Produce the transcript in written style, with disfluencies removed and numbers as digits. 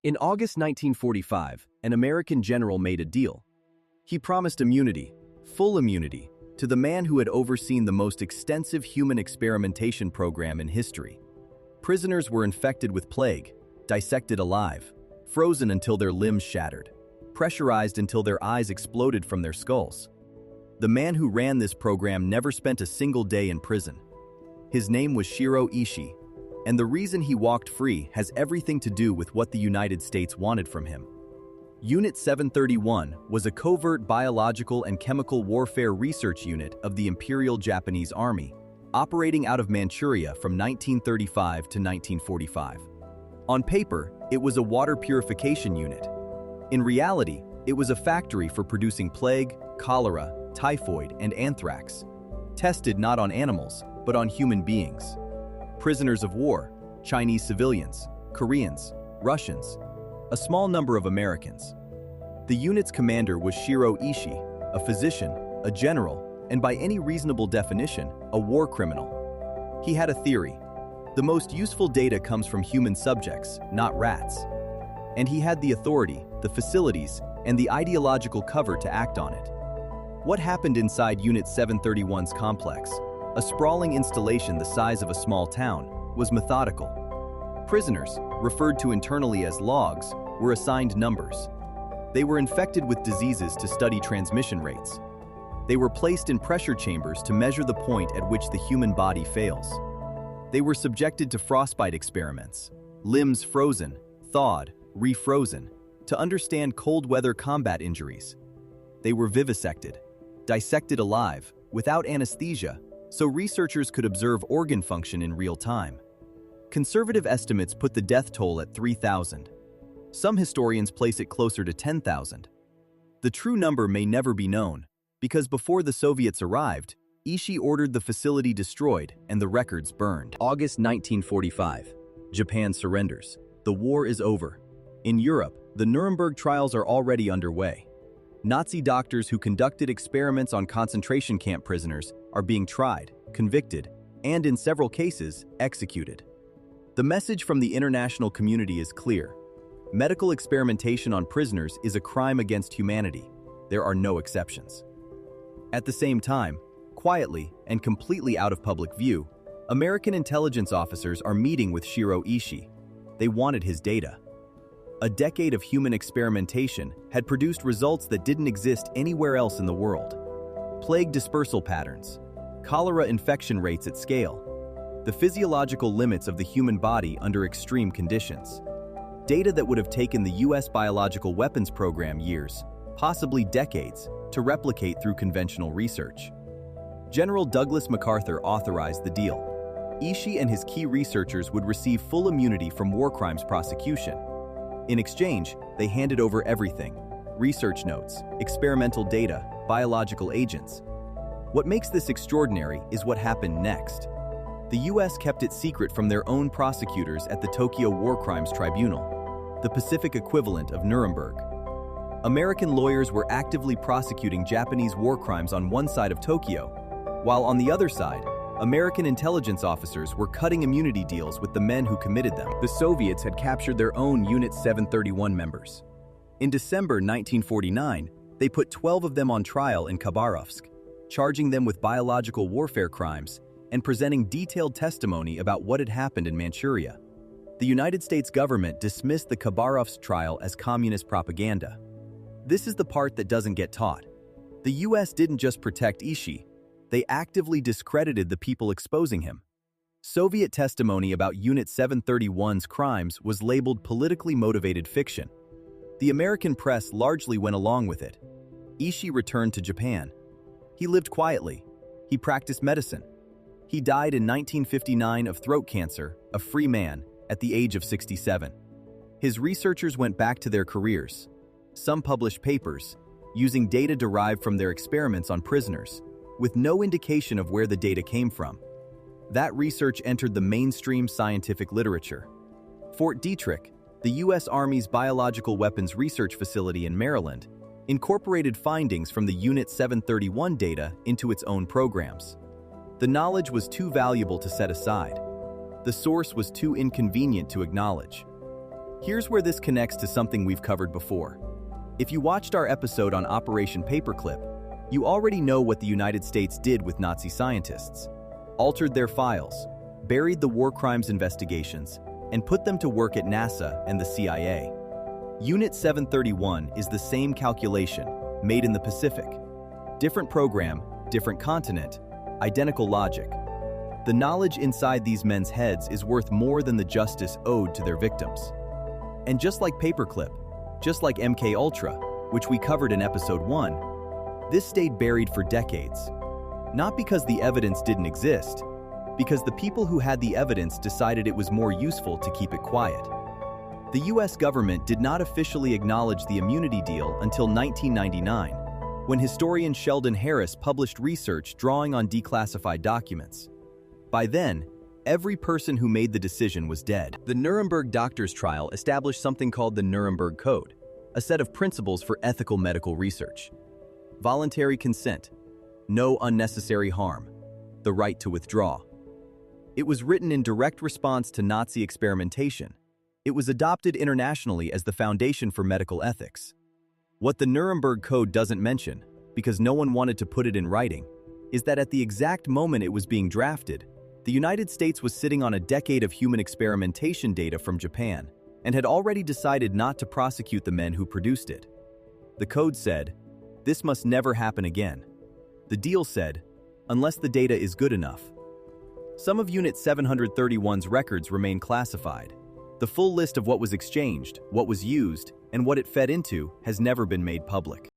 In August 1945, an American general made a deal. He promised immunity, full immunity, to the man who had overseen the most extensive human experimentation program in history. Prisoners were infected with plague, dissected alive, frozen until their limbs shattered, pressurized until their eyes exploded from their skulls. The man who ran this program never spent a single day in prison. His name was Shiro Ishii, and the reason he walked free has everything to do with what the United States wanted from him. Unit 731 was a covert biological and chemical warfare research unit of the Imperial Japanese Army, operating out of Manchuria from 1935 to 1945. On paper, it was a water purification unit. In reality, it was a factory for producing plague, cholera, typhoid, and anthrax, tested not on animals, but on human beings. Prisoners of war, Chinese civilians, Koreans, Russians, a small number of Americans. The unit's commander was Shiro Ishii, a physician, a general, and by any reasonable definition, a war criminal. He had a theory. The most useful data comes from human subjects, not rats. And he had the authority, the facilities, and the ideological cover to act on it. What happened inside Unit 731's complex, a sprawling installation the size of a small town, was methodical. Prisoners, referred to internally as logs, were assigned numbers. They were infected with diseases to study transmission rates. They were placed in pressure chambers to measure the point at which the human body fails. They were subjected to frostbite experiments, limbs frozen, thawed, refrozen, to understand cold weather combat injuries. They were vivisected, dissected alive, without anesthesia, so researchers could observe organ function in real time. Conservative estimates put the death toll at 3,000. Some historians place it closer to 10,000. The true number may never be known, because before the Soviets arrived, Ishii ordered the facility destroyed and the records burned. August 1945. Japan surrenders. The war is over. In Europe, the Nuremberg trials are already underway. Nazi doctors who conducted experiments on concentration camp prisoners are being tried, convicted, and in several cases, executed. The message from the international community is clear. Medical experimentation on prisoners is a crime against humanity. There are no exceptions. At the same time, quietly and completely out of public view, American intelligence officers are meeting with Shiro Ishii. They wanted his data. A decade of human experimentation had produced results that didn't exist anywhere else in the world. Plague dispersal patterns, cholera infection rates at scale, the physiological limits of the human body under extreme conditions. Data that would have taken the US biological weapons program years, possibly decades, to replicate through conventional research. General Douglas MacArthur authorized the deal. Ishii and his key researchers would receive full immunity from war crimes prosecution. In exchange, they handed over everything: research notes, experimental data, biological agents. What makes this extraordinary is what happened next. The US kept it secret from their own prosecutors at the Tokyo War Crimes Tribunal, the Pacific equivalent of Nuremberg. American lawyers were actively prosecuting Japanese war crimes on one side of Tokyo, while on the other side, American intelligence officers were cutting immunity deals with the men who committed them. The Soviets had captured their own Unit 731 members. In December 1949, they put 12 of them on trial in Khabarovsk, charging them with biological warfare crimes and presenting detailed testimony about what had happened in Manchuria. The United States government dismissed the Khabarovsk trial as communist propaganda. This is the part that doesn't get taught. The US didn't just protect Ishii, they actively discredited the people exposing him. Soviet testimony about Unit 731's crimes was labeled politically motivated fiction. The American press largely went along with it. Ishii returned to Japan. He lived quietly. He practiced medicine. He died in 1959 of throat cancer, a free man, at the age of 67. His researchers went back to their careers. Some published papers, using data derived from their experiments on prisoners, with no indication of where the data came from. That research entered the mainstream scientific literature. Fort Detrick, the U.S. Army's biological weapons research facility in Maryland, incorporated findings from the Unit 731 data into its own programs. The knowledge was too valuable to set aside. The source was too inconvenient to acknowledge. Here's where this connects to something we've covered before. If you watched our episode on Operation Paperclip, you already know what the United States did with Nazi scientists. Altered their files, buried the war crimes investigations, and put them to work at NASA and the CIA. Unit 731 is the same calculation, made in the Pacific. Different program, different continent, identical logic. The knowledge inside these men's heads is worth more than the justice owed to their victims. And just like Paperclip, just like MKUltra, which we covered in episode 1, this stayed buried for decades. Not because the evidence didn't exist, because the people who had the evidence decided it was more useful to keep it quiet. The US government did not officially acknowledge the immunity deal until 1999, when historian Sheldon Harris published research drawing on declassified documents. By then, every person who made the decision was dead. The Nuremberg doctors' trial established something called the Nuremberg Code, a set of principles for ethical medical research. Voluntary consent, no unnecessary harm, the right to withdraw. It was written in direct response to Nazi experimentation. It was adopted internationally as the foundation for medical ethics. What the Nuremberg Code doesn't mention, because no one wanted to put it in writing, is that at the exact moment it was being drafted, the United States was sitting on a decade of human experimentation data from Japan and had already decided not to prosecute the men who produced it. The code said, "This must never happen again." The deal said, "Unless the data is good enough." Some of Unit 731's records remain classified. The full list of what was exchanged, what was used, and what it fed into has never been made public.